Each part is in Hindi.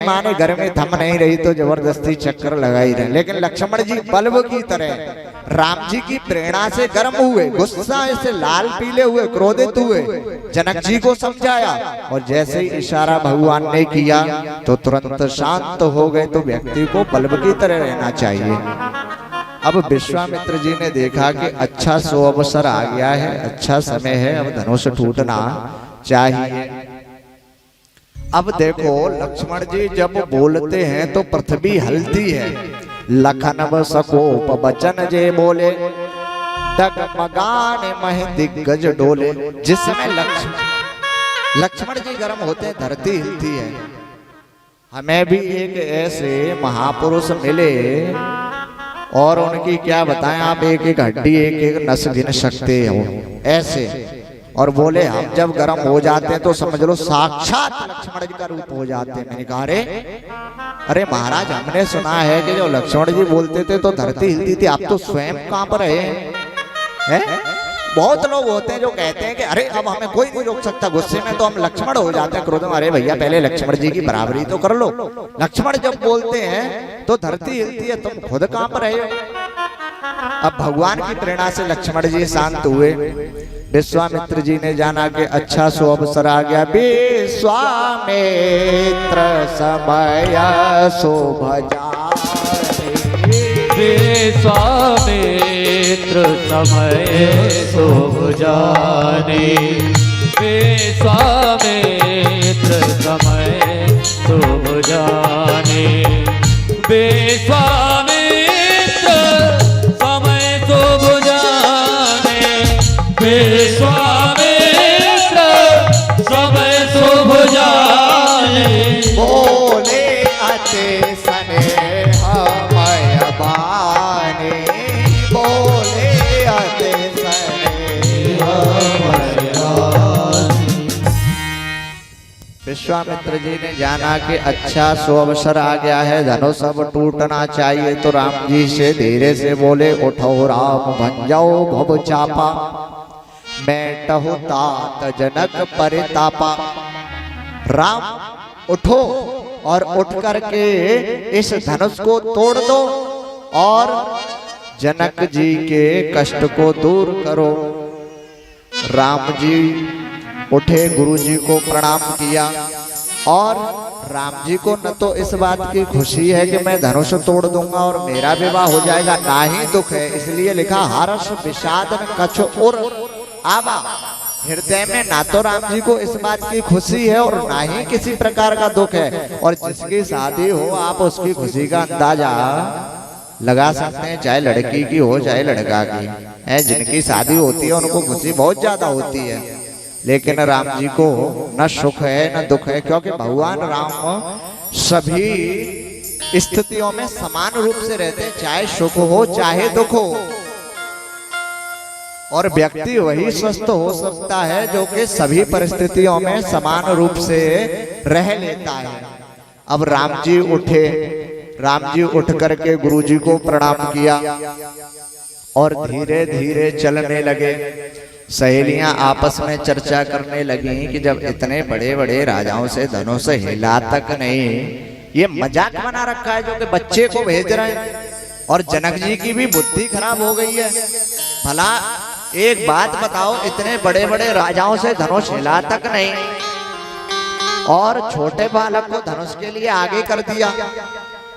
माने घर में थम नहीं रही तो जबरदस्ती चक्कर लगा ही रहे। लेकिन लक्ष्मण जी बल्ब की तरह राम जी की प्रेरणा से गर्म हुए, गुस्सा से लाल पीले हुए, क्रोधित हुए, जनक जी को समझाया और जैसे ही इशारा भगवान ने किया तो तुरंत शांत हो गए। तो व्यक्ति को बल्ब की तरह रहना चाहिए। अब विश्वामित्र जी ने देखा कि अच्छा सो अवसर आ गया है, अच्छा समय है, अब धनुष टूटना चाहिए। अब देखो लक्ष्मण जी जब बोलते हैं तो पृथ्वी हलती है। लखन सकोप बचन जे बोले, डगमगाने मह दिग्गज डोले। जिसमें लक्ष्मण जी गर्म होते हैं धरती हिलती है। हमें भी एक ऐसे महापुरुष मिले और उनकी क्या बताएं, आप एक एक हड्डी एक एक नस गिन सकते हो ऐसे। और बोले हम जब गर्म हो जाते हैं तो समझ लो साक्षात लक्ष्मण जी का रूप हो जाते हैं। मैंने कहा अरे महाराज हमने सुना है कि जो लक्ष्मण जी बोलते थे तो धरती हिलती थी, आप तो स्वयं कांप रहे हैं। बहुत लोग होते हैं जो कहते हैं कि अरे अब हमें कोई नहीं रोक सकता, गुस्से में तो हम लक्ष्मण हो जाते हैं, क्रोध में। अरे भैया पहले लक्ष्मण जी की बराबरी तो कर लो। लक्ष्मण जब बोलते हैं तो धरती हिलती है, तुम खुद कांप रहे हो। अब भगवान की प्रेरणा से लक्ष्मण जी शांत हुए। विश्वामित्र जी ने जाना कि अच्छा सो अवसर आ गया। विश्वामित्र समय शोभ जाने, विश्वामित्र समय शोभ जाने, विश्वामित्र समय शोभ जाने, विश्वामित्र समय शोभ जाने, विश्वामित्र समय शोभ जाने। बोले अति स्नेह मय बानी, बोले अति स्नेह मय बानी। विश्वामित्र जी ने जाना कि अच्छा सो अवसर आ गया है, धनुष अब टूटना चाहिए। तो राम जी से धीरे से बोले, उठो राम भंजाओ भव चापा, बैठो तात जनक परितापा। राम उठो और उठ करके इस धनुष को तोड़ दो और जनक जी के कष्ट को दूर करो। राम जी उठे, गुरु जी को प्रणाम किया और राम जी को न तो इस बात की खुशी है कि मैं धनुष तोड़ दूंगा और मेरा विवाह हो जाएगा, ना ही दुख है। इसलिए लिखा हर्ष विषाद कछ और आवा। हृदय में ना तो राम जी को इस बात की खुशी है और ना ही किसी प्रकार का दुख है। और जिसकी शादी हो आप उसकी खुशी का अंदाजा लगा सकते हैं, चाहे लड़की की हो चाहे लड़का की है। जिनकी शादी होती है उनको खुशी बहुत ज्यादा होती है, लेकिन राम जी को न सुख है न दुख है, क्योंकि भगवान राम सभी स्थितियों में समान रूप से रहते हैं, चाहे सुख हो चाहे दुख हो। और व्यक्ति वही स्वस्थ हो सकता है जो कि सभी परिस्थितियों में समान रूप से रह लेता है। अब राम जी उठे, राम जी उठ करके गुरु जी को प्रणाम किया और धीरे धीरे चलने लगे। सहेलियां आपस में चर्चा करने लगी कि जब इतने बड़े बड़े राजाओं से धनुष हिला तक नहीं, ये मजाक बना रखा है जो कि बच्चे को भेज रहे हैं। और जनक जी की भी बुद्धि खराब हो गई है। भला एक बात बताओ, इतने बड़े बड़े राजाओं से धनुष हिला तक नहीं और छोटे बालक को धनुष के लिए आगे कर दिया।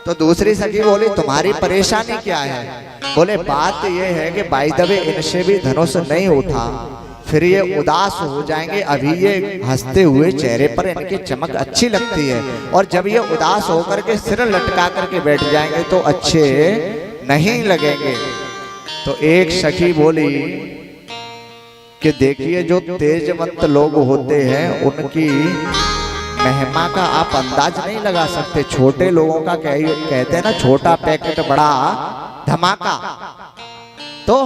तो दूसरी सखी बोली तुम्हारी परेशानी क्या है? बोले बात ये है कि बाय द वे इनसे भी धनुष नहीं उठा, फिर ये उदास हो जाएंगे। अभी ये हंसते हुए चेहरे पर इनकी चमक अच्छी लगती है, और जब ये उदास होकर के सिर लटका करके बैठ जाएंगे तो अच्छे नहीं लगेंगे। तो एक सखी बोली कि देखिए जो तेजवंत लोग होते हैं उनकी महिमा का आप अंदाज नहीं लगा सकते। छोटे लोगों का कहते हैं ना, छोटा पैकेट बड़ा धमाका। तो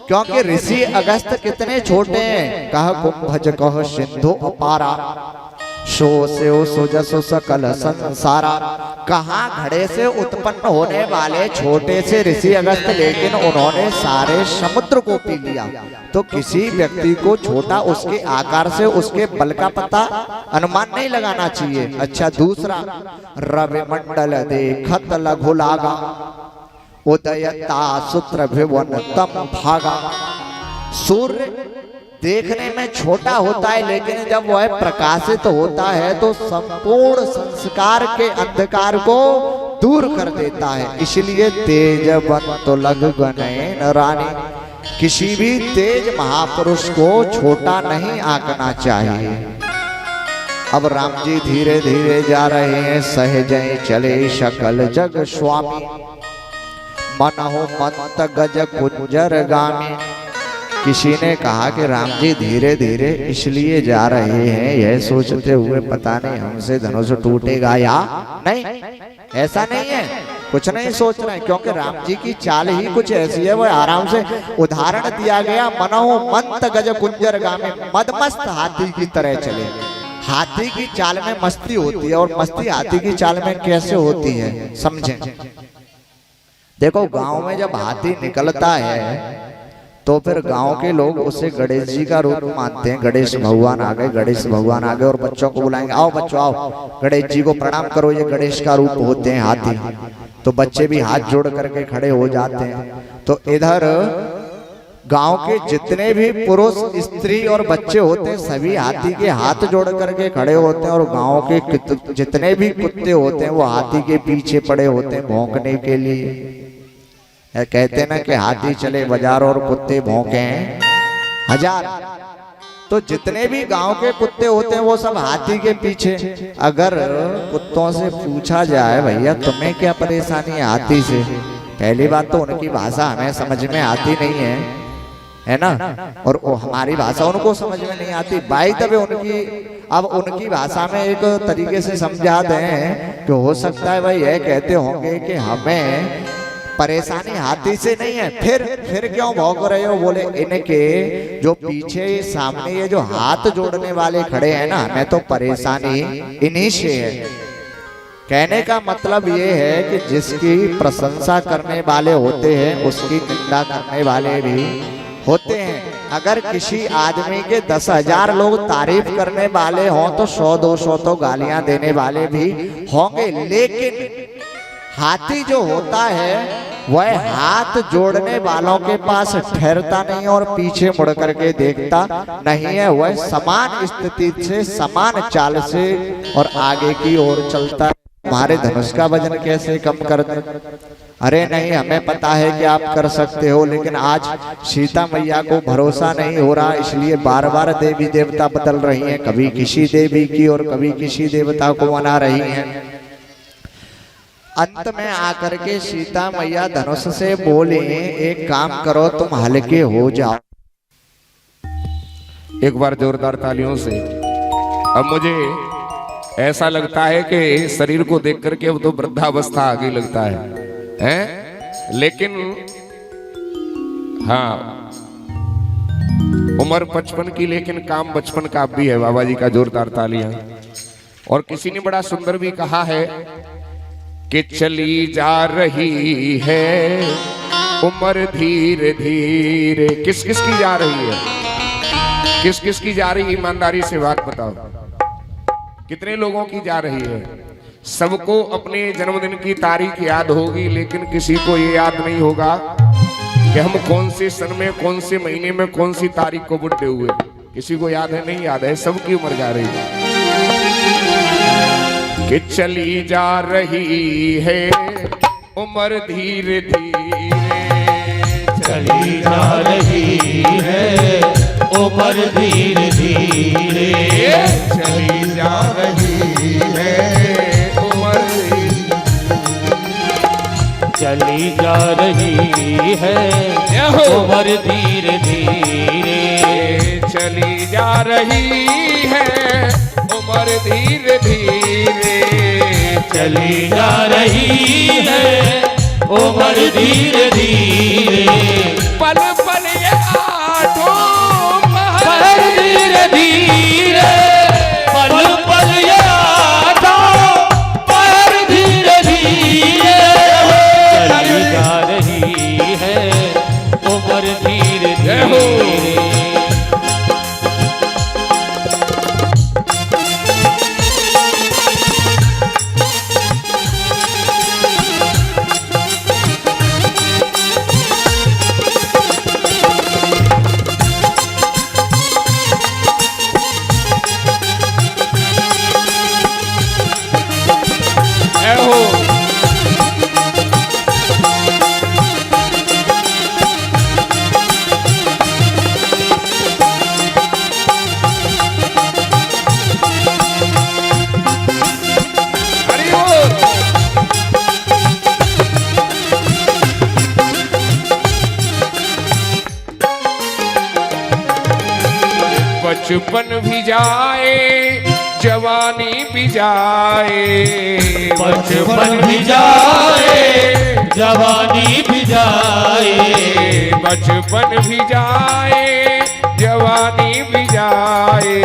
क्योंकि ऋषि अगस्त कितने छोटे हैं, कह कुंभज कह सिंधु अपारा। सो से सुजसो सकल संसारा। कहाँ घड़े से उत्पन्न होने वाले छोटे से ऋषि अगस्त, लेकिन उन्होंने सारे समुद्र को पी लिया। तो किसी व्यक्ति को छोटा उसके आकार से उसके बल का पता अनुमान नहीं लगाना चाहिए। अच्छा दूसरा, रवि मंडल देखत लघु लागा, उदयता सूत्र भिवन तम भागा। सूर्य देखने में छोटा होता है, लेकिन जब वह प्रकाशित होता है तो संपूर्ण संस्कार के अंधकार को दूर कर देता है। इसलिए तेजवंत लग गणे रानी, किसी भी तेज महापुरुष को छोटा नहीं आंकना चाहिए। अब राम जी धीरे धीरे जा रहे हैं, सहजय चले सकल जग स्वामी, मनहु मत गज कुंजर गामी। किसी ने कहा कि राम जी धीरे धीरे इसलिए जा रहे हैं, यह सोचते हुए पता नहीं हमसे धनुष टूटेगा या नहीं। ऐसा नहीं है, कुछ नहीं सोच रहे, क्योंकि राम जी की चाल ही कुछ ऐसी है। वह आराम से उदाहरण दिया गया, मनोह मंत गज कुंजर गामे, मदमस्त हाथी की तरह चले। हाथी की चाल में मस्ती होती है, और मस्ती हाथी की चाल में कैसे होती है समझें। देखो गांव में जब हाथी निकलता है तो फिर गांव के लोग उसे गणेश जी का रूप मानते हैं। गणेश भगवान आ गए, गणेश भगवान आ गए, और बच्चों को बुलाएंगे, आओ बच्चों आओ गणेश जी को प्रणाम करो, ये गणेश का रूप होते हैं हाथी। तो बच्चे भी हाथ जोड़ करके खड़े हो जाते हैं। तो इधर गांव के जितने भी पुरुष स्त्री और बच्चे होते हैं सभी हाथी के हाथ जोड़ करके खड़े होते हैं, और गांव के जितने भी कुत्ते होते हैं वो हाथी के पीछे पड़े होते हैं भौंकने के लिए। कहते ना कि हाथी चले बाजार और कुत्ते भौंके हजार। तो जितने भी गांव के कुत्ते होते हैं वो सब हाथी के पीछे। अगर कुत्तों से पूछा जाए भैया तुम्हें क्या परेशानी है हाथी से, पहली बात तो उनकी भाषा हमें समझ में आती नहीं है ना, और हमारी भाषा उनको समझ में नहीं आती। बाई तबे उनकी भाषा में एक तरीके से समझा दें कि हो सकता है भाई यह कहते होंगे कि हमें परेशानी हाथी से नहीं है, फिर क्यों भौंक रहे हो। बोले इनके जो पीछे सामने ये जो हाथ जोड़ने वाले खड़े हैं ना, हमें तो परेशानी इन्हीं से है। कहने का मतलब ये है कि जिसकी प्रशंसा करने वाले होते हैं उसकी निंदा करने वाले भी होते हैं। अगर किसी आदमी के 10,000 लोग तारीफ करने वाले हों तो 100-200 तो गालियां देने वाले भी होंगे। लेकिन हाथी जो होता है वह हाथ जोड़ने वालों के पास ठहरता नहीं और पीछे मुड़ करके देखता नहीं है। वह समान स्थिति से समान चाल से और आगे की ओर चलता है। हमारे धनुष का वजन कैसे कम कर दें? अरे नहीं, हमें पता है कि आप कर सकते हो, लेकिन आज सीता मैया को भरोसा नहीं हो रहा, इसलिए बार बार देवी देवता बदल रही हैं। कभी किसी देवी की और कभी किसी देवता को मना रही हैं। अंत में आकर के सीता मैया धनुष से बोले, एक काम करो तुम हल्के हो जाओ। एक बार जोरदार तालियों से। अब मुझे ऐसा लगता है कि शरीर को देख करके अब तो वृद्धावस्था आ गई लगता है? लेकिन हाँ, उम्र 55 की लेकिन काम बचपन का भी है। बाबा जी का जोरदार तालियां। और किसी ने बड़ा सुंदर भी कहा है कि चली जा रही है उम्र धीरे धीरे। किस किस की जा रही है? किस किस की जा रही है? ईमानदारी से बात बताओ, कितने लोगों की जा रही है? सबको अपने जन्मदिन की तारीख याद होगी, लेकिन किसी को ये याद नहीं होगा कि हम कौन से सन में, कौन से महीने में, कौन सी तारीख को बुढ़े हुए। किसी को याद है? नहीं याद है। सबकी उम्र जा रही है। कि चली जा रही है उम्र धीरे धीरे, चली जा रही है उम्र धीरे धीरे, चली जा रही है उम्र, चली जा रही है उम्र धीरे धीरे, चली जा रही है उम्र धीरे धीरे, चली जा रही है उम्र धीरे धीरे। पल पल ये आठों पल धीरे धीरे, पल पल बचपन भी जाए जवानी भी जाए, बचपन भी जाए जवानी भी जाए, बचपन भी जाए जवानी भी जाए,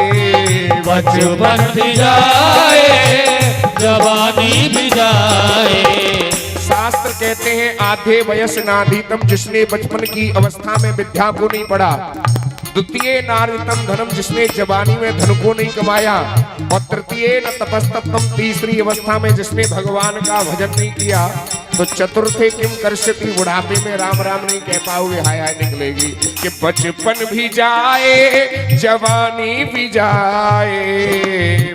बचपन भी जाए जवानी भी जाए। शास्त्र कहते हैं आधे वयस नाधीतम, जिसने बचपन की अवस्था में विद्या को नहीं पढ़ा। द्वितीय नारीतम धर्म, जिसने जवानी में धन को नहीं कमाया। और तृतीय न तपस्तप्तम, तीसरी अवस्था में जिसने भगवान का भजन नहीं किया। तो चतुर्थे किम कर्ष्यति, बुढ़ापे में राम राम नहीं कह पाओगे, हाय हाय निकलेगी। कि बचपन भी जाए जवानी भी जाए,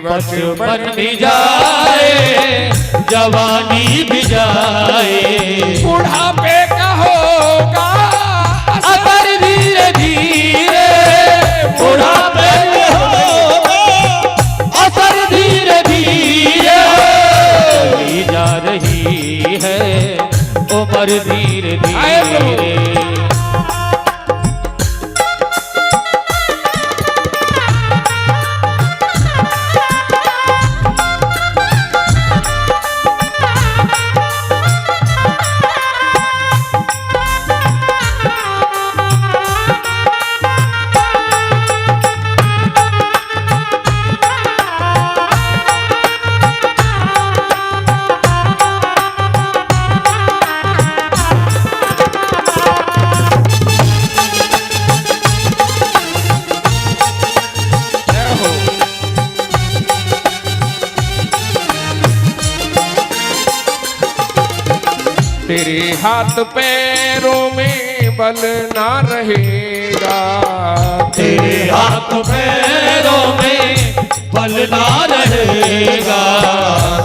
बचपन भी जाए जवानी भी जाए, बुढ़ापे का होगा असर धीरे धीरे, बुढ़ापे में होगा असर धीरे धीरे। चली जा रही है उम्र धीरे धीरे। तेरे हाथ पैरों में बल ना रहेगा, तेरे हाथ पैरों में बल ना रहेगा,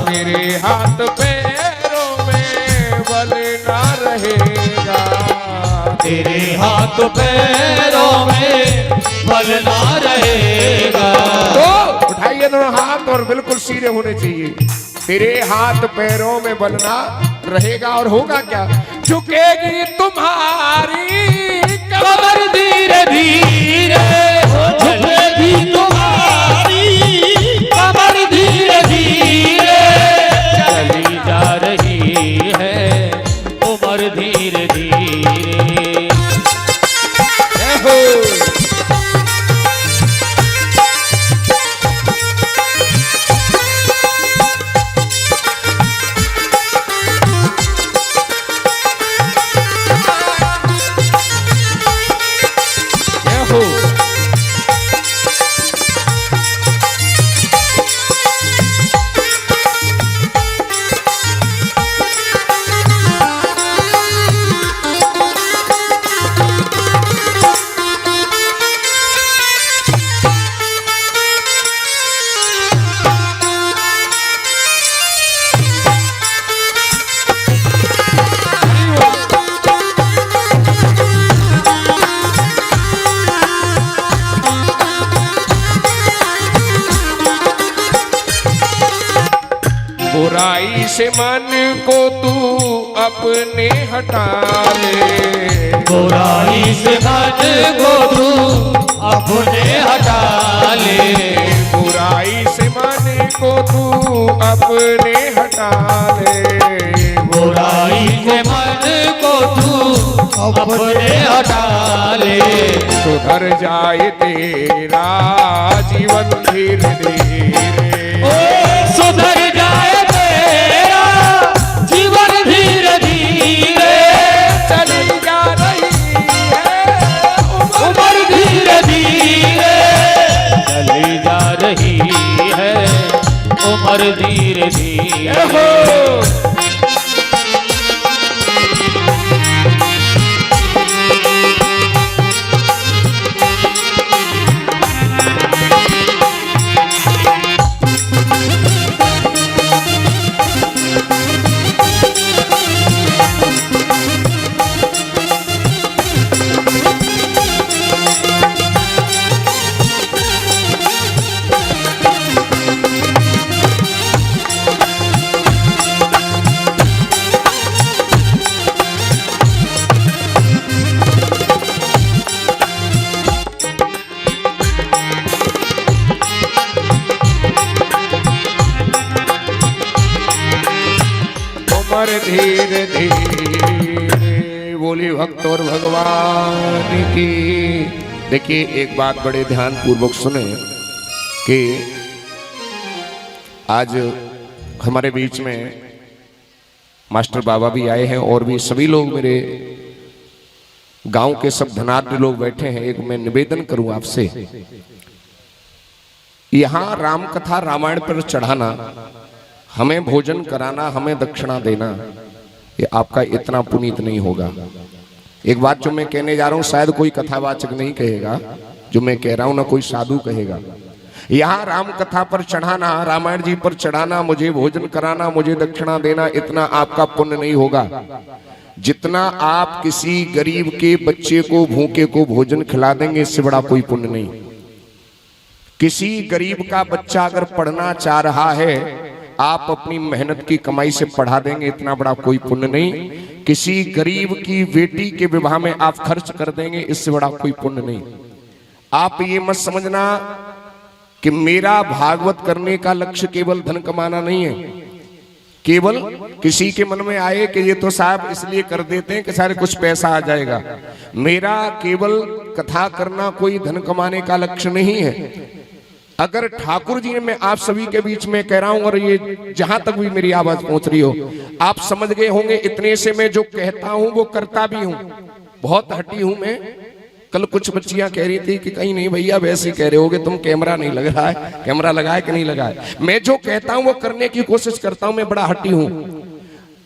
तेरे हाथ पैरों में बल ना रहेगा, तेरे हाथ पैरों में बल ना रहेगा। तो उठाइए दोनों हाथ और बिल्कुल सीधे होने चाहिए। तेरे हाथ पैरों में बल ना रहेगा और होगा क्या? झुकेगी तुम्हारी कमर धीरे धीरे, झुकेगी तुम्हारी कमर धीरे धीरे। चली जा रही है उम्र धीरे धीरे। बुराई से मन को तू अपने हटा ले, बुराई से मन को तू अपने हटा ले, बुराई से मन को तू अपने हटा ले, बुराई से मन को तू अपने हटा ले। सुधर जाए तेरा जीवन धीरे धीरे, सुधर जाए तेरा जीवन धीरे धीरे। चली जा रही है उम्र धीरे उमर धीरे धीरे उमर धीरे धीरे बोली भक्त और भगवान की। देखिए एक बात बड़े ध्यान पूर्वक सुने कि आज हमारे बीच में मास्टर बाबा भी आए हैं और भी सभी लोग मेरे गांव के सब धनाढ्य लोग बैठे हैं। एक मैं निवेदन करूं आपसे, यहां राम कथा रामायण पर चढ़ाना, हमें भोजन कराना, हमें दक्षिणा देना, ये आपका इतना पुनीत नहीं होगा। एक बात जो मैं कहने जा रहा हूं शायद कोई कथावाचक नहीं कहेगा, जो मैं कह रहा हूं ना कोई साधु कहेगा। यहाँ राम कथा पर चढ़ाना, रामायण जी पर चढ़ाना, मुझे भोजन कराना, मुझे दक्षिणा देना, इतना आपका पुण्य नहीं होगा जितना आप किसी गरीब के बच्चे को, भूखे को भोजन खिला देंगे, इससे बड़ा कोई पुण्य नहीं। किसी गरीब का बच्चा अगर पढ़ना चाह रहा है, आप अपनी मेहनत की कमाई से पढ़ा देंगे, इतना बड़ा कोई पुण्य नहीं। किसी गरीब की बेटी के विवाह में आप खर्च कर देंगे, इससे बड़ा कोई पुण्य नहीं। आप ये मत समझना कि मेरा भागवत करने का लक्ष्य केवल धन कमाना नहीं है। केवल किसी के मन में आए कि ये तो साहब इसलिए कर देते हैं कि सारे कुछ पैसा आ जाएगा। मेरा केवल कथा करना कोई धन कमाने का लक्ष्य नहीं है। अगर ठाकुर जी ने, मैं आप सभी के बीच में कह रहा हूं और ये जहां तक भी मेरी आवाज पहुंच रही हो, आप समझ गए होंगे, इतने से मैं जो कहता हूं वो करता भी हूं। बहुत हटी हूं मैं। कल कुछ बच्चियां कह रही थी कि कहीं नहीं भैया वैसे ही कह रहे होगे तुम, कैमरा नहीं लग रहा है, कैमरा लगा है कि नहीं लगा है। मैं जो कहता हूं वो करने की कोशिश करता हूं, मैं बड़ा हटी हूं।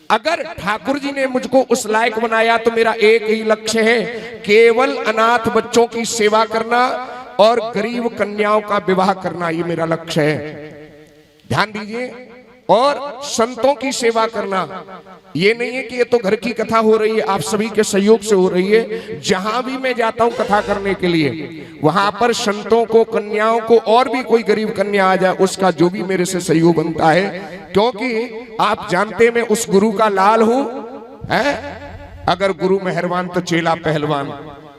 अगर ठाकुर जी ने मुझको उस लायक बनाया तो मेरा एक ही लक्ष्य है, केवल अनाथ बच्चों की सेवा करना और गरीब कन्याओं का विवाह करना, ये मेरा लक्ष्य है। ध्यान दीजिए। और संतों की सेवा करना, ये नहीं है कि ये तो घर की कथा हो रही है, आप सभी के सहयोग से हो रही है। जहां भी मैं जाता हूं कथा करने के लिए, वहां पर संतों को, कन्याओं को, और भी कोई गरीब कन्या आ जाए, उसका जो भी मेरे से सहयोग बनता है, क्योंकि आप जानते मैं उस गुरु का लाल हूं। है अगर गुरु मेहरबान तो चेला पहलवान।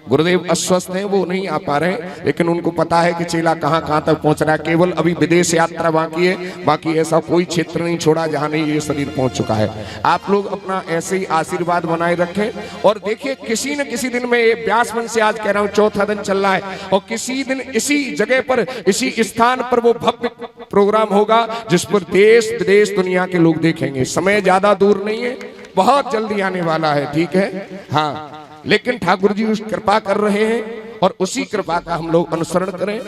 गुरुदेव अस्वस्थ हैं, वो नहीं आ पा रहे, लेकिन उनको पता है कि चेला कहां कहां तक पहुंच रहा है। केवल अभी विदेश यात्रा बाकी है, बाकी ऐसा कोई क्षेत्र नहीं छोड़ा जहां नहीं ये शरीर पहुंच चुका है। आप लोग अपना ऐसे ही आशीर्वाद बनाए रखें। और देखिए किसी न किसी दिन में, व्यास मन से आज कह रहा हूं, चौथा दिन चल रहा है, और किसी दिन इसी जगह पर, इसी स्थान पर वो भव्य प्रोग्राम होगा जिस पर देश विदेश दुनिया के लोग देखेंगे। समय ज्यादा दूर नहीं है, बहुत जल्दी आने वाला है, ठीक है। हाँ, लेकिन ठाकुर जी उस कृपा कर रहे हैं और उसी कृपा का हम लोग अनुसरण करें।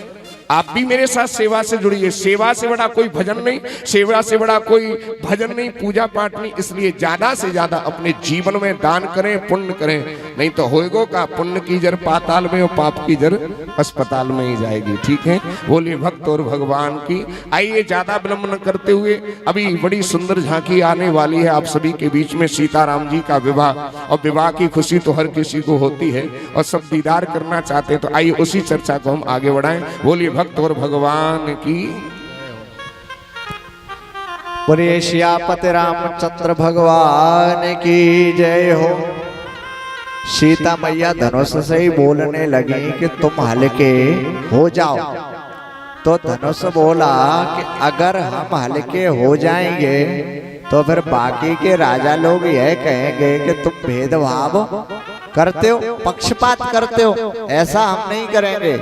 आप भी मेरे साथ सेवा से जुड़िए। सेवा से बड़ा कोई भजन नहीं, सेवा से बड़ा कोई भजन नहीं, पूजा पाठ नहीं। इसलिए ज्यादा से ज्यादा अपने जीवन में दान करें, पुण्य करें, नहीं तो होएगो का पुण्य की जर पाताल में और पाप की जर अस्पताल में ही जाएगी, ठीक है। बोलिए भक्त और भगवान की। आइए ज्यादा विलंब न करते हुए, अभी बड़ी सुंदर झांकी आने वाली है आप सभी के बीच में, सीताराम जी का विवाह। और विवाह की खुशी तो हर किसी को होती है और सब दीदार करना चाहते हैं, तो आइए उसी चर्चा को हम आगे बढ़ाएं। बोलिए भक्त और भगवान की। बोलिए सियापति रामचंद्र भगवान की जय हो। सीता मैया धनुष से ही बोलने लगी कि तुम हल्के हो जाओ। तो धनुष बोला कि अगर हम हल्के हो जाएंगे तो फिर बाकी के राजा लोग यह कहेंगे कि तुम भेदभाव करते हो, पक्षपात करते हो, ऐसा हम नहीं करेंगे।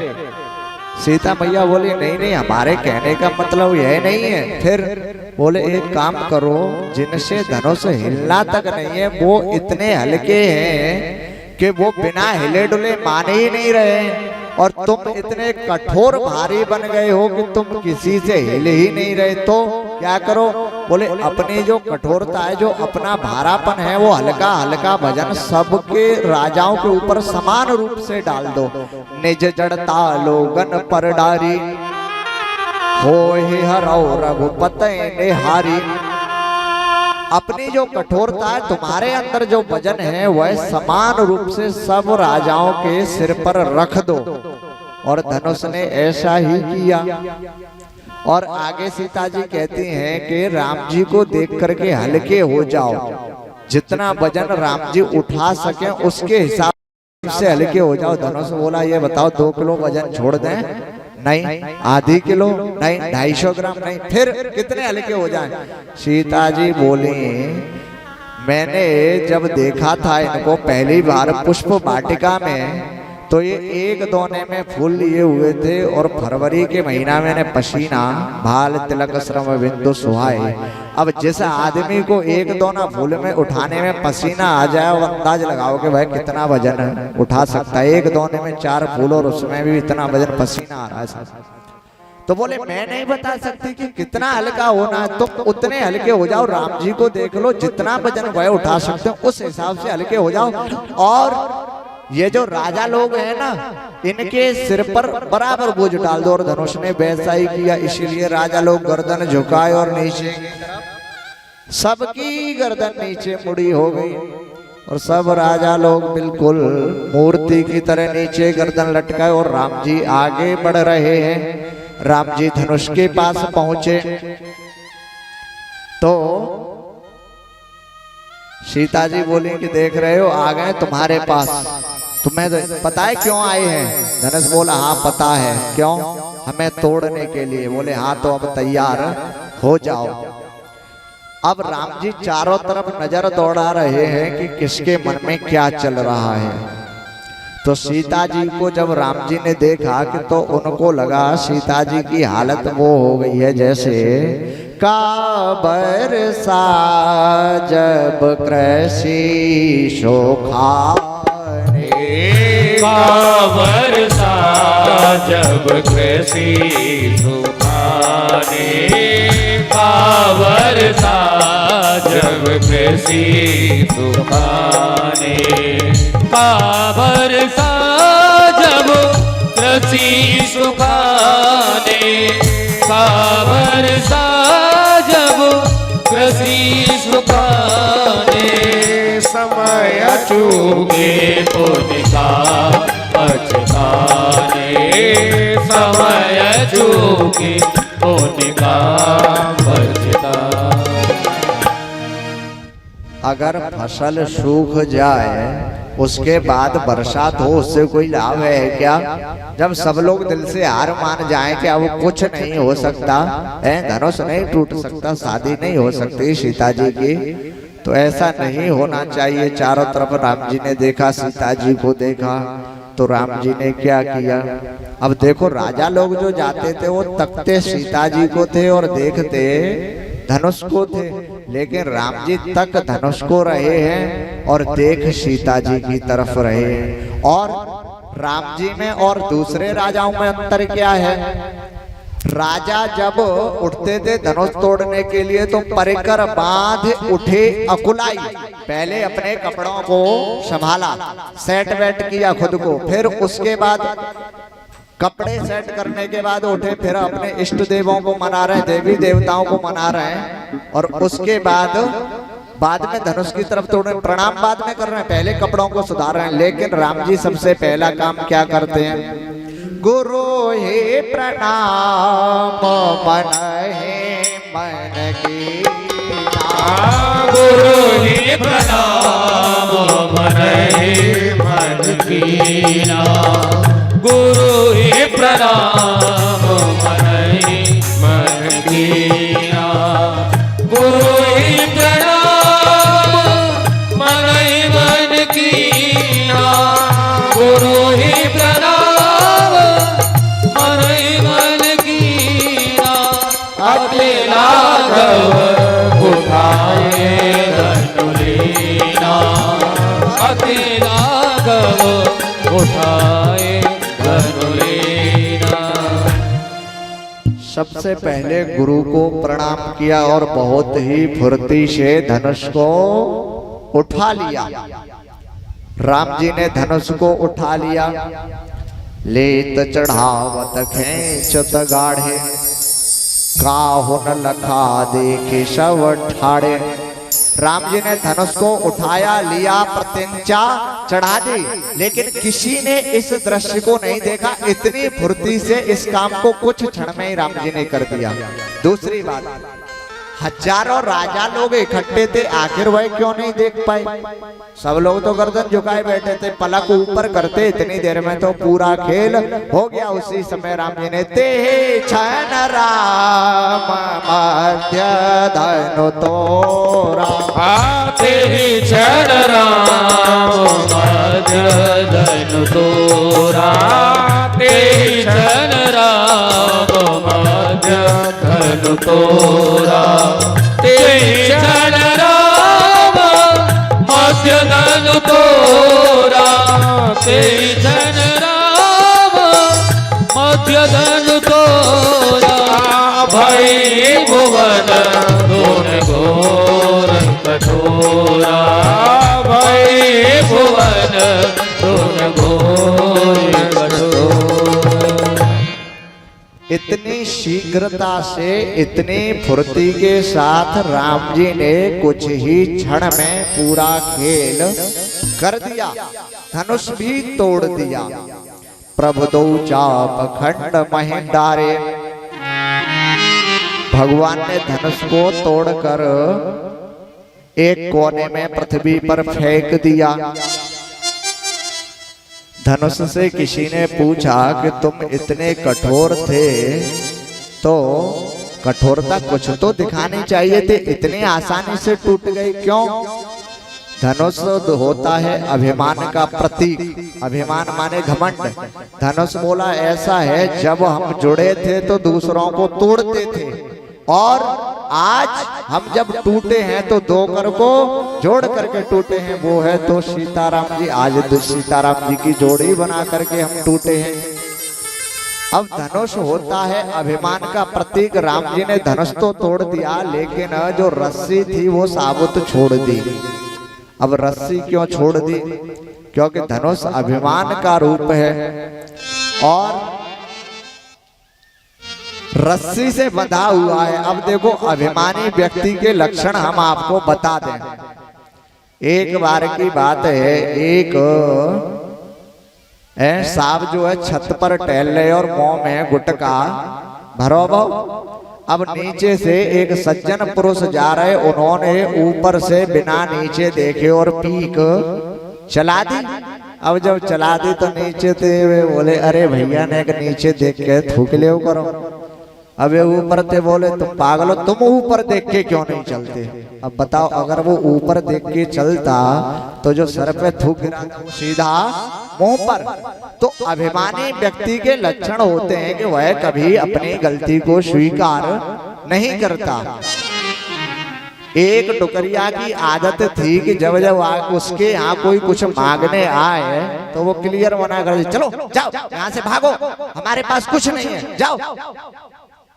सीता मैया बोली नहीं नहीं, हमारे कहने का मतलब यह नहीं है। फिर बोले एक काम करो, जिनसे धनुष हिलना तक नहीं है वो इतने हल्के हैं कि वो बिना हिले डुले माने ही नहीं रहे, और तुम इतने कठोर भारी बन गए हो कि तुम किसी से हिले ही नहीं रहे। तो क्या करो? बोले अपनी जो कठोरता है, जो अपना भारापन है, वो हल्का हल्का भजन सबके राजाओं के ऊपर समान रूप से डाल दो। निज जड़ता लोगन पर डारी, हो ही हरो रघुपते निहारी। अपनी जो कठोरता है, तुम्हारे अंदर जो वजन है, वह समान रूप से सब राजाओं के सिर पर रख दो। और धनुष ने ऐसा ही किया। और आगे सीता जी कहती हैं कि राम जी को देख करके हल्के हो जाओ, जितना वजन राम जी उठा सके उसके हिसाब से हल्के हो जाओ। धनुष बोला ये बताओ 2 किलो वजन छोड़ दें? नहीं। आधी किलो? नहीं। 250 ग्राम? नहीं। फिर कितने हल्के हो जाएं? सीता जी बोली मैंने जब देखा था इनको पहली बार पुष्प वाटिका में, तो ये एक दोने में फूल लिए हुए थे और फरवरी के महीना में पसीना भाल तिलक श्रम बिंदु सुहाए। अब जिस आदमी को एक दोना फूल में उठाने में पसीना आ जाए, वो अंदाज लगाओ कि भाई कितना वजन उठा सकता है। एक दोने में 4 फूल और उसमें भी इतना वजन पसीना आ रहा है। तो बोले मैं नहीं बता सकती कि कितना हल्का होना है, तो उतने हल्के हो जाओ। राम जी को देख लो, जितना वजन वह उठा सकते हो उस हिसाब से हल्के हो जाओ। और ये जो राजा लोग हैं ना, इनके सिर पर बराबर बोझ डाल दो। और धनुष ने वैसा ही किया। इसीलिए राजा लोग गर्दन झुकाए और नीचे सबकी गर्दन नीचे मुड़ी हो गई और सब राजा लोग बिल्कुल मूर्ति की तरह नीचे गर्दन लटकाए। और राम जी आगे बढ़ रहे हैं। राम जी धनुष के पास पहुंचे तो सीता जी बोली कि देख रहे हो आ गए तुम्हारे पास, तुम्हें तो पता है क्यों आए हैं? धनुष बोला हाँ पता है। क्यों? हमें तोड़ने के लिए। बोले हाँ तो अब तैयार हो जाओ। अब राम जी चारों तरफ नजर दौड़ा रहे हैं कि किसके मन में क्या चल रहा है। तो सीता जी को जब राम जी ने देखा कि तो उनको लगा सीता जी की हालत वो हो गई है जैसे काबर सा जब कृषि शोखाने। काबर सा जब कृषि सुखाने, काबर सा जब कृषि सुखाने, काबर सा जब कृषि सुखाने, काबर सा जब कृषि सुखाने। समय चूके पुण्य का पछताने, समय चूके पुण्य का पछताने। अगर फसल सूख जाए उसके बाद बरसात हो, उससे कोई लाभ है क्या? जब सब लोग दिल से हार मान जाएं कि अब कुछ नहीं हो सकता, धनुष नहीं टूट सकता, शादी नहीं हो सकती सीता जी की, तो ऐसा नहीं होना चाहिए। चारों तरफ राम जी ने देखा, सीता जी को देखा, तो राम जी ने क्या किया? अब देखो राजा लोग जो जाते थे वो तकते सीता जी को थे और देखते धनुष को थे, लेकिन राम जी तक धनुष को रहे हैं और देख सीता जी की तरफ रहे हैं। और राम जी में और दूसरे राजाओं में अंतर क्या है? राजा जब उठते थे धनुष तोड़ने के लिए तो परिकर बांध उठे अकुलाई, पहले अपने कपड़ों को संभाला, सेट वेट किया खुद को, फिर उसके बाद कपड़े सेट करने के बाद उठे, फिर अपने इष्ट देवों को मना रहे, देवी देवताओं को मना रहे हैं, और उसके बाद में धनुष की तरफ तोड़ने, प्रणाम बाद में कर रहे हैं, पहले कपड़ों को सुधार रहे हैं। लेकिन राम जी सबसे पहला काम क्या करते हैं? गुरु हे प्रणाम मन की, गुरु हे प्रणाम मन कीना, गुरु हे प्रणाम मन कीना, गुरु हे प्रणाम मन कीना, गुरु हे प्रणाम मन कीना। अति लाघव उठाए धनुलीना, अति लाघव उठाए धनुलीना, सबसे पहले गुरु को प्रणाम किया और बहुत ही फुर्ती से धनुष को उठा लिया। राम जी ने धनुष को उठा लिया। लेत चढ़ावत खेचत गाढ़े, काहुन लखा देखे सब ठाड़े। राम जी ने धनुष को उठाया, लिया, प्रत्यंचा चढ़ा दी, लेकिन किसी ने इस दृश्य को नहीं देखा। इतनी फुर्ती से इस काम को कुछ क्षण में ही राम जी ने कर दिया। दूसरी बात, हजारों राजा लोग इकट्ठे थे, आखिर वह क्यों नहीं देख पाए? सब लोग तो गर्दन झुकाए बैठे थे, पलक ऊपर करते, इतनी देर में तो पूरा खेल हो गया। उसी समय राम जी ने ते छन राम मध्य धनु तोरा, ते छन राम मध्य धनु तोरा, ते छन राम मध्य धनु तोरा, ते छन राम मध्य धनु तोरा, ते छन राम मध्य धनु तोरा। भई भुवन दोन घोर कठोरा, भई भुवन दोन घोर कठोरा। इतनी शीघ्रता से, इतनी फुर्ती के साथ राम जी ने कुछ ही क्षण में पूरा खेल कर दिया, धनुष भी तोड़ दिया। प्रभु दो चाप खंड महिंडारे, भगवान ने धनुष को तोड़कर एक कोने में पृथ्वी पर फेंक दिया। धनुष से किसी ने पूछा कि तुम इतने कठोर थे तो कठोरता कुछ तो दिखानी चाहिए थी, इतनी आसानी से टूट गई क्यों? धनुष होता है अभिमान का प्रतीक, अभिमान माने घमंड। धनुष बोला ऐसा है, जब हम जुड़े थे तो दूसरों को तोड़ते थे, और आज हम जब टूटे हैं तो दो कर को जोड़ करके टूटे हैं। वो है तो सीताराम जी, आज सीताराम जी की जोड़ी बना करके हम टूटे हैं। अब धनुष होता है अभिमान का प्रतीक। राम जी ने धनुष तो तोड़ दिया, लेकिन जो रस्सी थी वो साबुत छोड़ दी। अब रस्सी क्यों छोड़ दी? क्योंकि धनुष अभिमान का रूप है और रस्सी से बंधा हुआ है। अब देखो, अभिमानी व्यक्ति के लक्षण हम आपको बता दें। एक बार की बात है, एक सांप जो है छत पर टहल रहे और मुंह में गुटका भरो भाव। अब नीचे से एक सज्जन पुरुष जा रहे, उन्होंने ऊपर से बिना नीचे देखे और पीक चला दी। अब जब चला दी तो नीचे थे वे बोले, अरे भैया ने नीचे देख के थूक ले करो। अब ऊपर थे बोले, तुम पागल हो, तुम ऊपर देख के क्यों नहीं चलते? अब बताओ, अगर वो ऊपर देख के चलता तो जो सर पे थूक गिरा था वो सीधा मुंह पर। तो अभिमानी व्यक्ति के लक्षण होते हैं कि वह कभी अपनी गलती को स्वीकार नहीं करता। एक टुकरिया की आदत थी कि जब जब उसके यहाँ कोई कुछ मांगने आए तो वो क्लियर मना कर, चलो जाओ यहाँ से भागो, हमारे पास कुछ नहीं है, जाओ।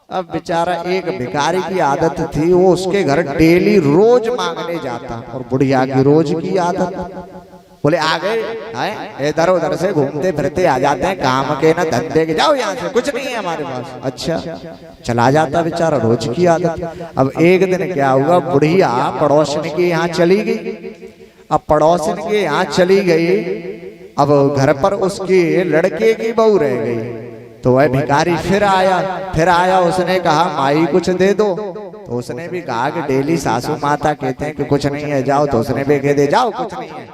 अब बेचारा एक भिखारी की आदत थी, वो उसके घर डेली रोज मांगने जाता, और बुढ़िया की रोज की आदत। बोले आ गए, इधर उधर से घूमते फिरते आ जाते हैं, काम के ना धंधे के, जाओ यहाँ से, कुछ नहीं है हमारे पास। अच्छा, चला जाता बेचारा, रोज की आदत। अब एक दिन क्या हुआ, बुढ़िया पड़ोसन के यहाँ चली गई। अब पड़ोसन के यहाँ चली गई, अब घर पर उसके लड़के की बहू रह गई। तो वह भिखारी फिर आया, उसने कहा माई कुछ दे दो। तो उसने भी कहा कि डेली सासू माता कहते हैं कि कुछ नहीं है, जाओ। तो उसने भी कह दे, जाओ कुछ नहीं है।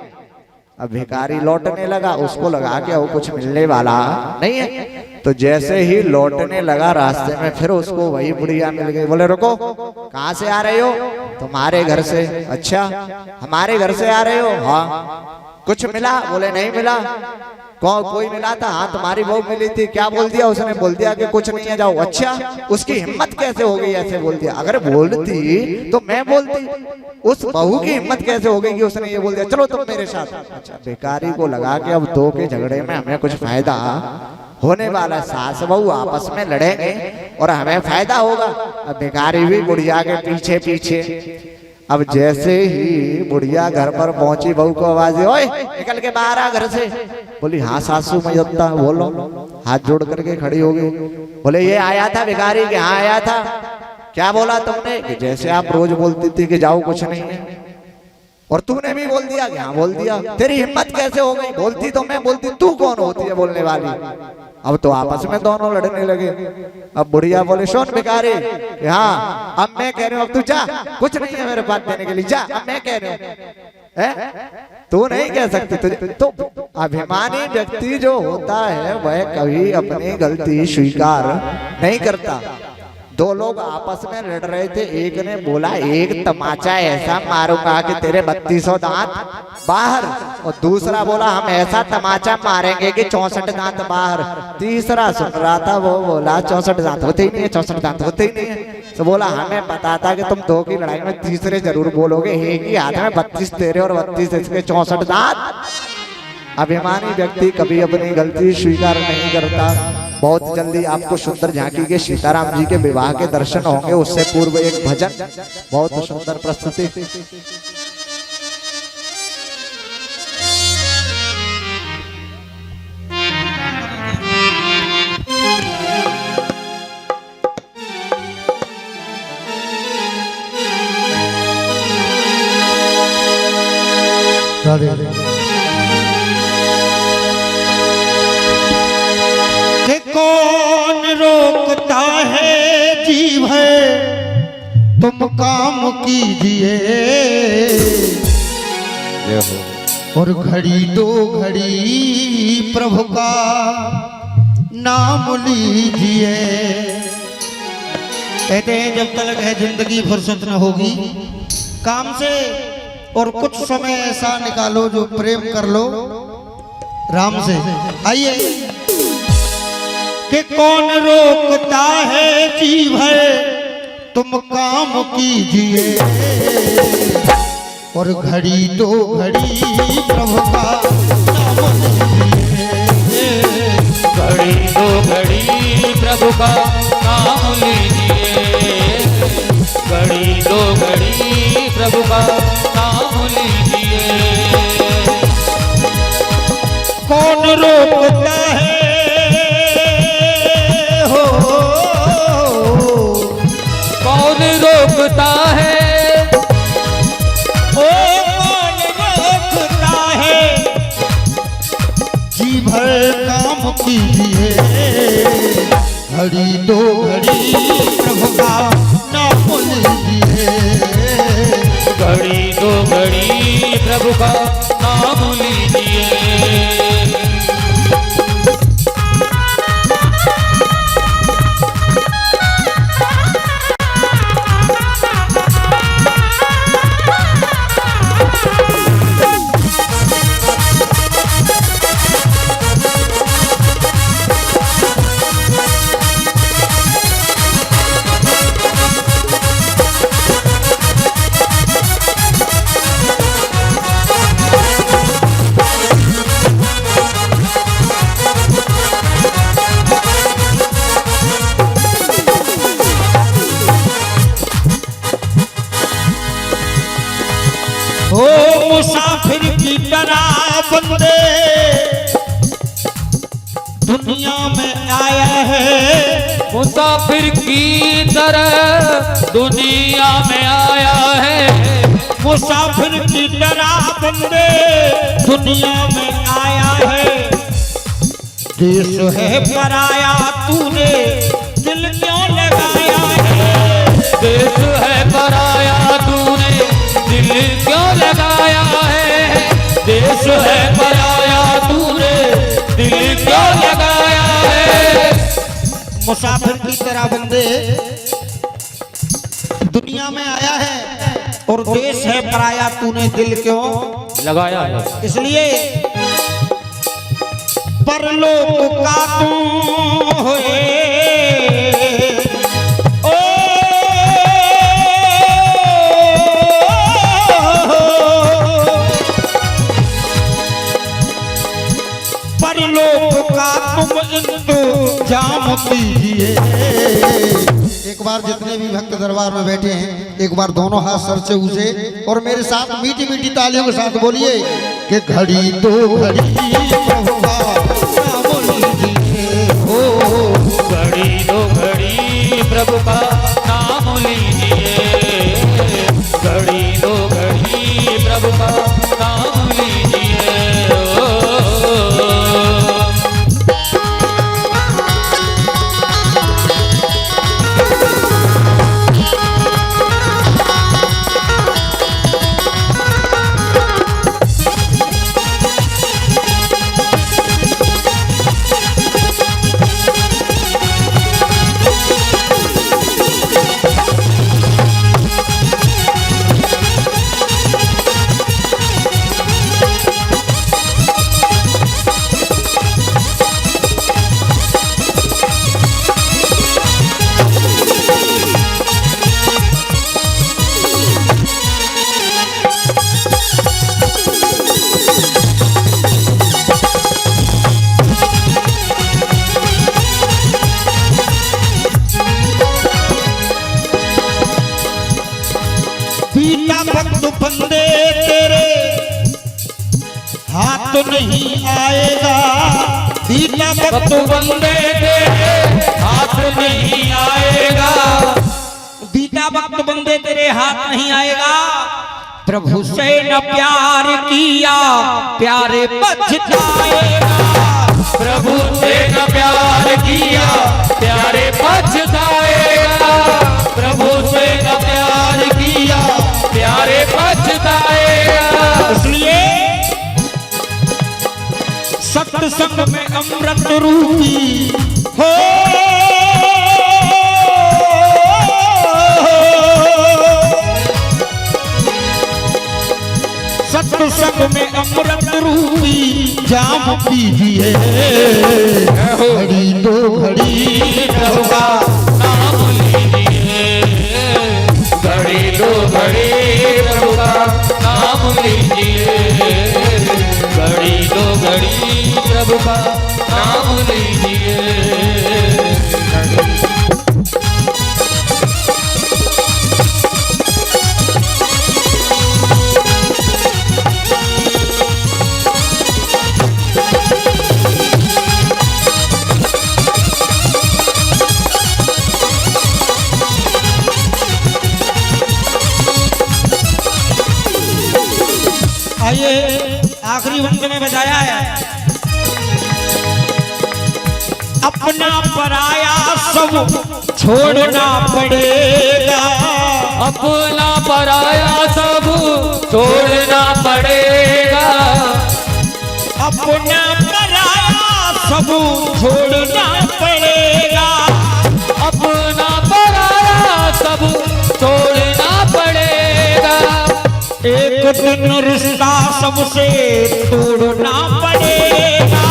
अब भिखारी लौटने लगा, उसको लगा कि वो कुछ मिलने वाला नहीं है। तो जैसे ही लौटने लगा, रास्ते में फिर उसको वही बुढ़िया मिल गई। बोले रुको, कहाँ से आ रहे हो? तुम्हारे घर से। अच्छा, हमारे घर से आ रहे हो? हाँ। कुछ मिला? बोले नहीं मिला। कोई मिला था? हाँ, तुम्हारी बहू मिली थी। क्या बोल दिया उसने? बोल दिया कि कुछ नहीं है, जाओ। अच्छा, उसकी हिम्मत कैसे हो गई ऐसे बोल दिया? अगर बोलती तो मैं बोलती, उस बहू की हिम्मत कैसे हो गई कि उसने ये बोल दिया, चलो तुम मेरे साथ। अच्छा, भिखारी को लगा कि अब दो के झगड़े में हमें कुछ फायदा होने वाला, सास बहू आपस में लड़ेंगे और हमें फायदा होगा। अब भिखारी भी बुढ़िया के पीछे पीछे। अब जैसे ही बुढ़िया घर पर पहुंची, बहू को आवाज दी, ओए निकल के बाहर आ घर से। बोली हाँ सासू मैया, बोलो। हाथ जोड़ करके खड़ी हो गई। बोले ये आया था भिखारी के? हाँ आया था। क्या बोला तुमने? कि जैसे आप रोज बोलती थी कि जाओ कुछ नहीं है, और तूने भी बोल दिया? क्या बोल दिया? तेरी हिम्मत कैसे हो गई? बोलती तो मैं, बोलती तू कौन होती है बोलने वाली? अब तो आपस में दोनों लड़ने लगे। अब बुढ़िया बोले सुन भिखारी, हाँ अब मैं कह रही हूँ, अब तू जा, कुछ नहीं है मेरे पास देने के लिए, जा। अब मैं कह रही हूँ, तू नहीं कह सकती। तुझे तो अभिमानी व्यक्ति जो होता है वह कभी अपनी गलती स्वीकार नहीं करता। दो लोग आपस में लड़ रहे थे, एक ने बोला एक तमाचा ऐसा मारूंगा कि तेरे 3200 दांत बाहर, और दूसरा बोला हम ऐसा तमाचा मारेंगे कि 64 दांत बाहर। तीसरा सुन रहा था, वो बोला 64 दांत होते ही नहीं है, 64 दांत होते ही नहीं है। तो बोला हमें पता था कि तुम दो की लड़ाई में तीसरे जरूर बोलोगे, एक ही हाथ में 32 तेरे और 32 इसके 64 दांत। अभिमानी व्यक्ति कभी अपनी गलती स्वीकार नहीं करता। बहुत जल्दी आपको सुंदर झांकी के सीताराम जी के विवाह के दर्शन होंगे। उससे पूर्व एक भजन बहुत सुंदर प्रस्तुति। कौन रोकता है जीव है तुम काम कीजिए, और घड़ी दो घड़ी प्रभु का नाम लीजिए। कहते हैं जब तक है जिंदगी फुर्सत न होगी काम से, और कुछ समय ऐसा निकालो जो प्रेम कर लो राम से। आइए कि कौन रोकता है जीव है तुम काम कीजिए, और घड़ी दो घड़ी प्रभु का नाम लीजिए। घड़ी दो घड़ी प्रभु का नाम लीजिए, घड़ी दो घड़ी प्रभु का नाम लीजिए। कौन रोकता है कौन रोकता है, ओ कौन रोकता है, जी भर काम कीजिए। घड़ी दो घड़ी प्रभु का नाम लीजिए, घड़ी दो घड़ी प्रभु का नाम लीजिए। ओ मुसाफिर की तरह बंदे दुनिया में आया है, मुसाफिर की तरह दुनिया में आया है। मुसाफिर की तरह बंदे दुनिया में आया है। देश है पराया तूने दिल क्यों लगाया है, देश है पराया तूने दिल क्यों लगाया है, देश है पराया तूने दिल क्यों लगाया है। मुसाफिर की तरह बंदे दुनिया में आया है, और देश है पराया तूने दिल क्यों लगाया है। इसलिए परलोक का तू होए, ओ परलोक का तुम नाम कीजिए। एक बार जितने भी भक्त दरबार में बैठे हैं एक बार दोनों हाथ सर से ऊंचे और मेरे साथ मीठी मीठी तालियों के साथ बोलिए कि घड़ी दो घड़ी प्रभु का नाम लीजिए। हो घड़ी दो घड़ी प्रभु का नाम लीजिए, घड़ी दो घड़ी प्रभु का नाम लीजिए। पीता भक्त बंदे तेरे हाथ नहीं आएगा। पीता भक्त बंदे तेरे हाथ नहीं आएगा, बीता वक्त बंदे तेरे हाथ नहीं आएगा। प्रभु से न प्यार किया प्यारे पछताएगा। प्रभु से न प्यार किया प्यारे पछताएगा, प्रभु से न प्यार किया प्यारे पछताएगा। इसलिए सत्संग में अमृत रूपी हो, सत्संग में अमृत रूपी जाम पीजिए। घड़ी दो घड़ी प्रभु का नाम लीजिए, घड़ी दो घड़ी प्रभु का नाम लीजिए, घड़ी दो घड़ी प्रभु का नाम लीजिए। आइए आखिरी वंश में बजाया है। अपना पराया सब छोड़ना पड़ेगा, अपना पराया सब छोड़ना पड़ेगा, अपना पराया सब छोड़ना पड़ेगा, अपना पराया सब छोड़ना पड़ेगा। एक दिन रिश्ता सबसे तोड़ना पड़ेगा,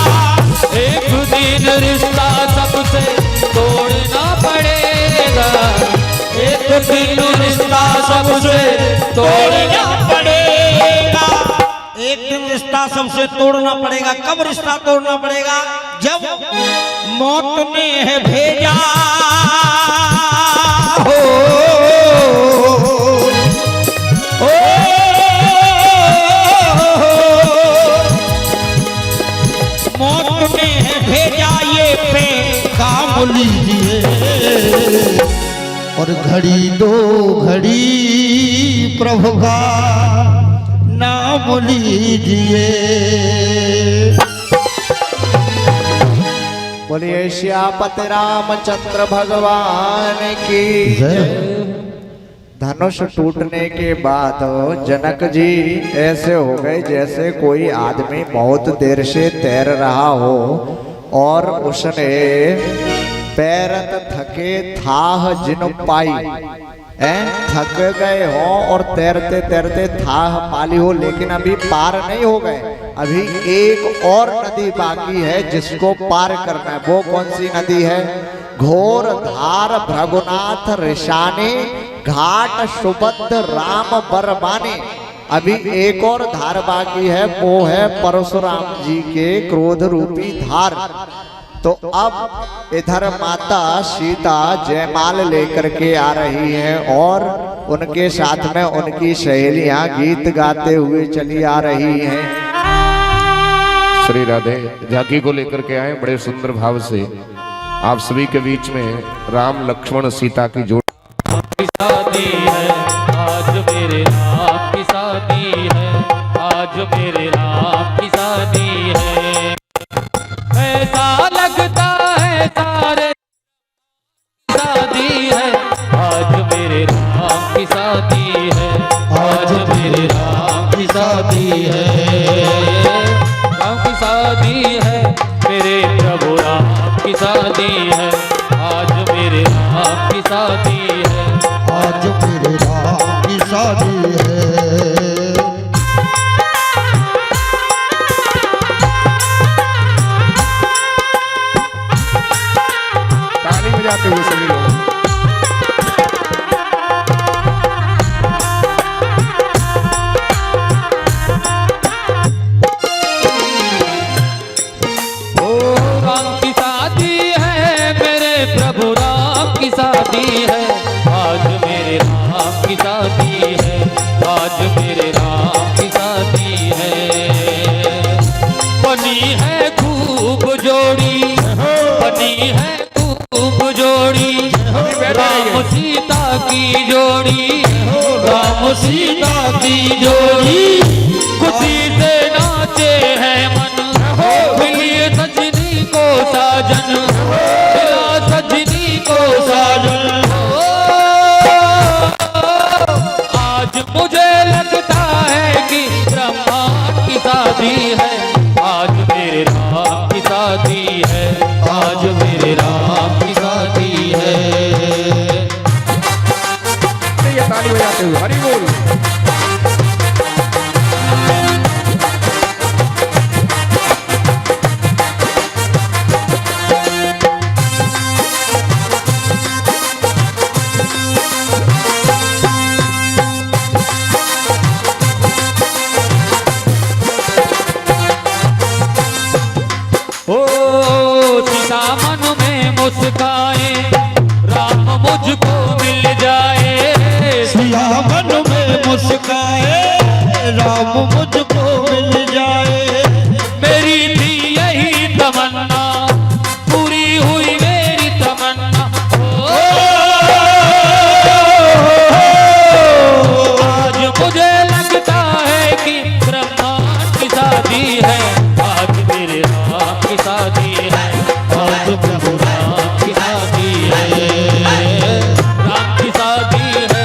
एक दिन रिश्ता सबसे तोड़ना पड़ेगा, एक दिन रिश्ता सबसे तोड़ना पड़ेगा। एक दिन रिश्ता सबसे तोड़ना पड़ेगा। कब रिश्ता तोड़ना पड़ेगा? जब मौत ने है भेजा हो, मौत ने है भेजा ये पैगाम लीजिए। और घड़ी दो घड़ी प्रभु का नाम लीजिए। बोलिए श्यापति रामचंद्र भगवान की जय। धनुष टूटने के बाद जनक जी ऐसे हो गए जैसे कोई आदमी बहुत देर से तैर रहा हो और उसने पैरत थके थाह जिन पाई, थक गए हो और तैरते तैरते थाह पाली हो, लेकिन अभी पार नहीं हो गए। अभी एक और नदी बाकी है जिसको पार करना है। वो कौन सी नदी है? घोर धार भृगुनाथ ऋषाने घाट सुभद्र राम बरबाने। अभी एक और धार बाकी है, वो है परशुराम जी के क्रोध रूपी धार। तो अब इधर माता सीता जयमाल लेकर के आ रही हैं और उनके साथ में उनकी सहेलियां गीत गाते हुए चली आ रही हैं। श्री राधे झांकी को लेकर के आए बड़े सुंदर भाव से। आप सभी के बीच में राम लक्ष्मण सीता की जोड़ी की शादी है आज मेरे राम की शादी है, आज मेरे राम की शादी है। ऐसा लगता है सारे शादी है, आज मेरे राम की शादी है, आज मेरे राम की शादी है। राम की शादी है, मेरे प्रभु राम की शादी है, आज मेरे राम की शादी है, आज मेरे राम की शादी है। ताली बजाते हुए सभी लोग। राम की शादी है, मेरे प्रभु राम की शादी है, आज मेरे राम की शादी है, आज मेरे राम की शादी है। बनी है खूब जोड़ी, बनी है खूब जोड़ी, राम सीता की जोड़ी, राम सीता की जोड़ी। खुशी से नाचे हैं मन, मिलिए सजनी को साजन, मिला सजनी को साजन। आज मुझे लगता है कि ब्रह्मांड की शादी है, आज मेरे राम की शादी है, आज मेरे राम की शादी है। ये ताली बजाते हुए हरि बोल। ओ सीता मन में मुस्काए, राम मुझको मिल जाए। सिया मन में मुस्काए, राम मुझको मिल जाए। मेरी थी यही तमन्ना, पूरी हुई मेरी तमन्ना। आज मुझे लगता है कि ब्रह्मांड की शादी है, आज मेरे राम की शादी है, आज प्रभु राम की शादी है, राम की शादी है।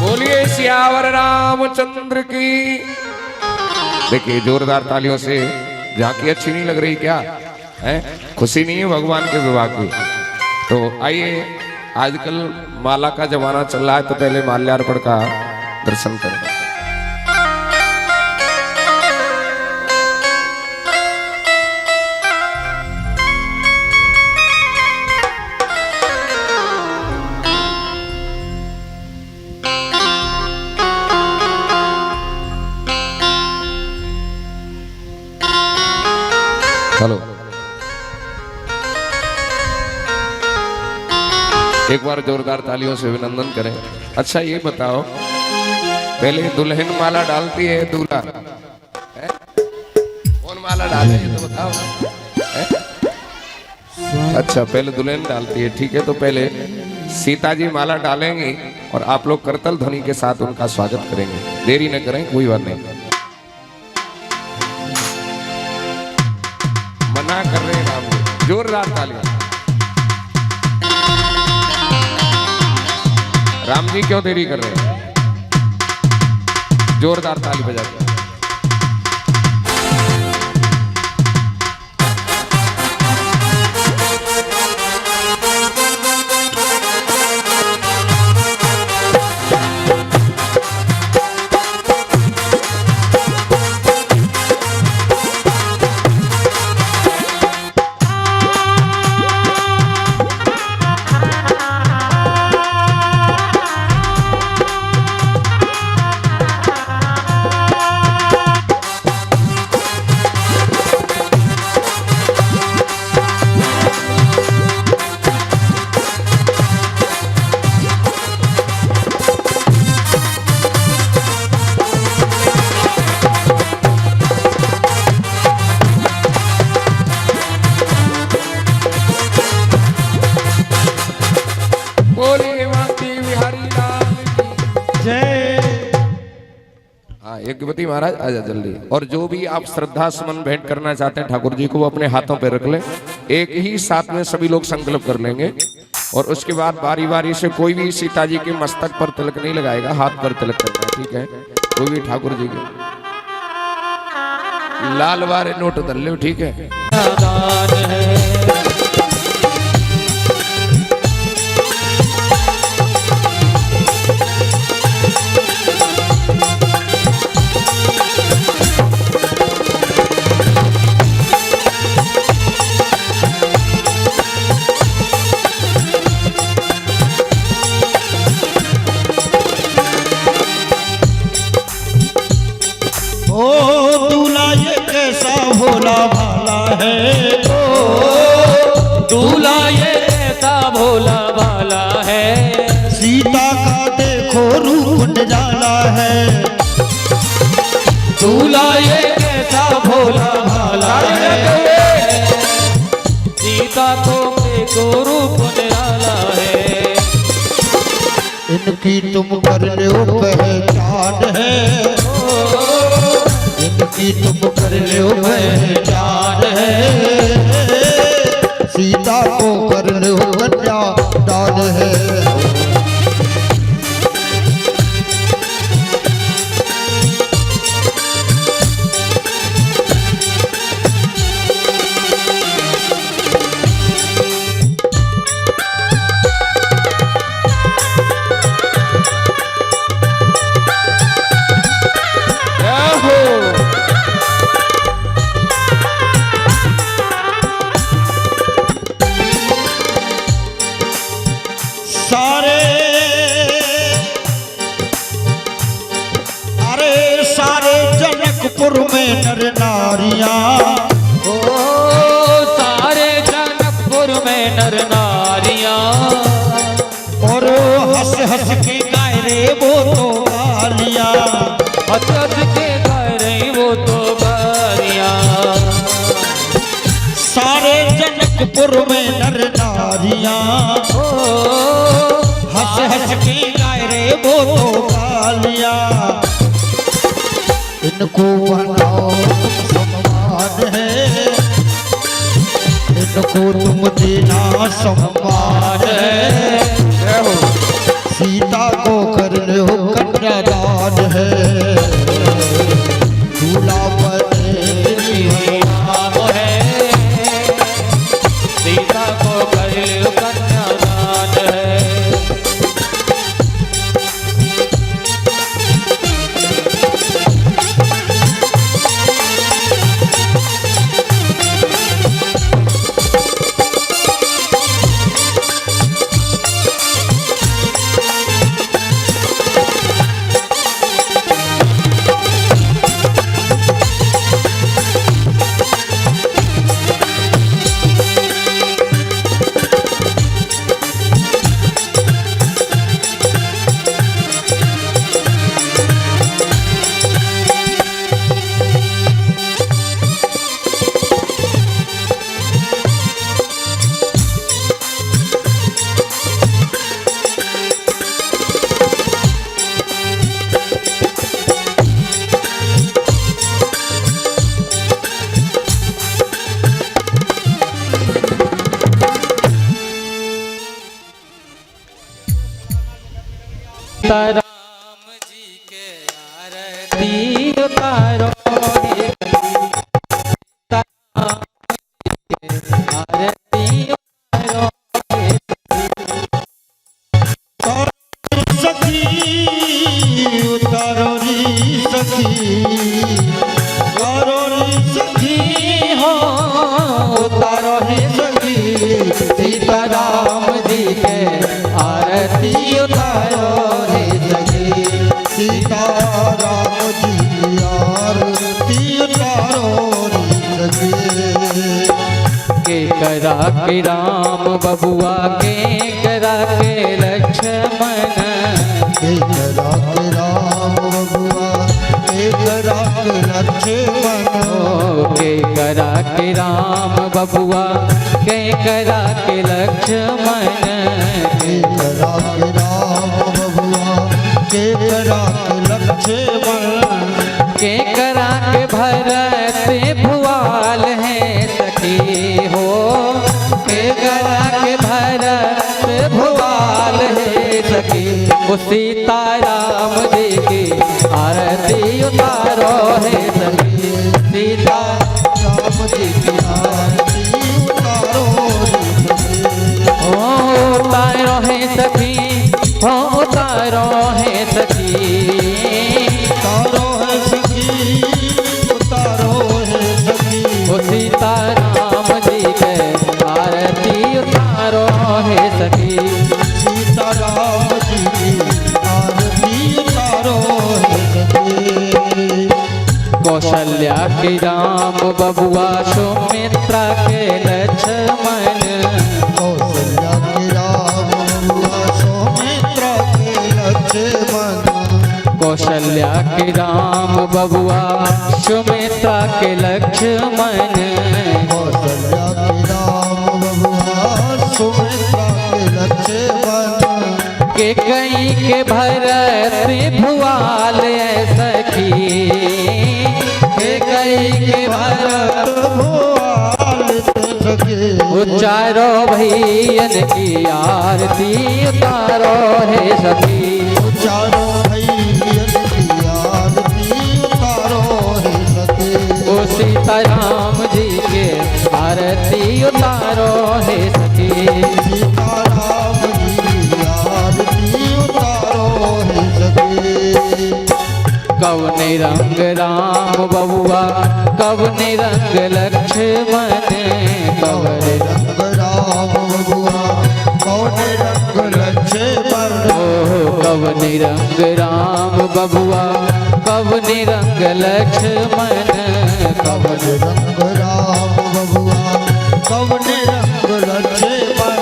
बोलिए सियावर रामचंद्र की। देखिए जोरदार तालियों से। झांकी अच्छी नहीं लग रही क्या है? खुशी नहीं है भगवान के विवाह की? तो आइए, आजकल माला का जमाना चल रहा है, तो पहले माल्यार्पण का दर्शन करें। चलो एक बार जोरदार तालियों से अभिनंदन करें। अच्छा ये बताओ, पहले दुल्हन माला डालती है दूल्हा है? कौन माला डाले ये तो बताओ है? अच्छा पहले दुल्हन डालती है, ठीक है। तो पहले सीता जी माला डालेंगी और आप लोग करतल ध्वनि के साथ उनका स्वागत करेंगे। देरी न करें, कोई बात नहीं। मना कर रहे हैं राम जी, जोरदार तालियां। राम जी क्यों देरी कर रहे हैं? जोरदार ताली बजा के। युगपति महाराज आजा जल्दी। और जो भी आप श्रद्धा सुमन भेंट करना चाहते हैं ठाकुर जी को, वो अपने हाथों पे रख लें। एक ही साथ में सभी लोग संकल्प कर लेंगे और उसके बाद बारी बारी से कोई भी सीता जी के मस्तक पर तिलक नहीं लगाएगा, हाथ पर तिलक करना है, ठीक है। कोई भी ठाकुर जी के लाल वारे नोट उधर लो, ठीक है। भोला भाला है, दूल्हा ये कैसा भोला भाला है। सीता का देखो रूप निराला है। दूल्हा ये कैसा भोला भाला है। सीता को देखो रूप निराला है। इनकी तुम कर लो पहचान है, इनकी तुम कर लो पहचान है। सीता को कर लो कन्या दान है। जनकपुर में नर नारियां, ओ सारे जनकपुर में नर नारियां, और हंस हंस के गाय रे वो तो गालियां, हंस हंस के गाय रे वो तो गालियां। सारे जनकपुर में नर नारियां, ओ हंस हंस के गाय रे वो तो गालियां। इनको बनाओ सम्मान है, इनको तुम देना सम्मान है। सीता को कर लो कन्यादान है। दूल्हा बने नाम है, सीता को कर लो कन्यादान है। सीताराम जी के आरती उतारो हे आरती उतारो सखी उतारो री सखी उतारो री सखी हो उतारो री सखी सीताराम जी के आरती उतारो हे सखी सीताराम जी आरती उतारो री सखी के करा के राम बबुआ के करा के लक्ष्मण एक राख राम बबुआ एक राख लक्ष्मण के करा के राम बबुआ के करा के लक्ष्मण एक राख राम बबुआ एक राख लक्ष्मण के करा के भरत भुआल है सखी हो के करा के भरत भुआल है सखी वो सीताराम जी की आरती उतारो है सखी सीताराम जी की आरती उतारो रे सखी ओ उतारो है सखी हो उतारो है सखी उतारो है सखी उतारो है सखी वो सीताराम जी के आरती उतारो है सखी सीताराम जी की आरती उतारो है सखी कौशल्या के राम बबुआ सुमित्रा के लक्ष्मण कौशल्या के राम बबुआ सौमित्रा के लक्ष्मण कौशल्या के राम बबुआ सुमित्रा के लक्ष्मण कौशल्या के राम बबुआ सुमित्रा के लक्ष्मण के कई के भरत भुआल सखी के कई के भरत भुआल सखी उचारो भैयन की आरती उतारो है सखी चारों भैयन की आरती उतारो है सखी ओ सीताराम जी के आरती उतारो है सखी सीताराम जी की आरती उतारो है सखी कवने रंग राम बबुआ कवने रंग लक्ष्मण कवने रंग राम बबुआ कौन रंग लक्ष्मण कवने रंग राम बबुआ कवने रंग लक्ष्मण कवन रंग राम बबुआ कवन रंग लक्ष्मण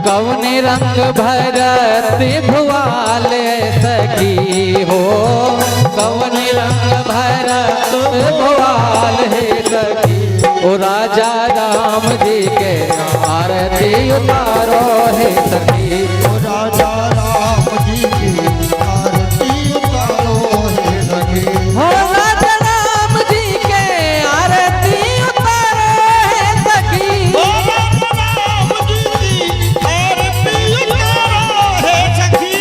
कवने रंग भरत भुआल सखी हो कवने रंग भरत भुआल है सखी ओ राजा राम जी के आरती उतारो है सखी ओ राजा राम जी की आरती उतारो है सखी हो राजा राम जी के आरती उतारो है सखी राम जी की आरती उतारो है सखी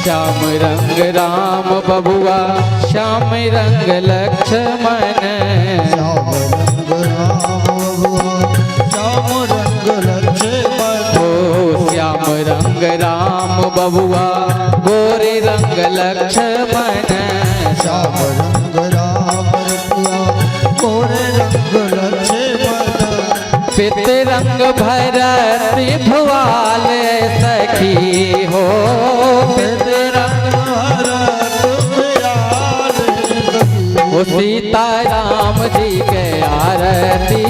श्याम रंग राम बबुआ श्याम रंग लक्ष्मण श्याम रंग राम बबुआ श्याम रंग लक्ष्मण ओ श्याम रंग राम बबुआ गोरे रंग लक्ष्मण श्याम रंग राम बबुआ गोरे रंग लक्ष्मण पित रंग भरत भुआल सखी हो पित रंग भरत भुआल सखी ओ सीताराम जी के आरती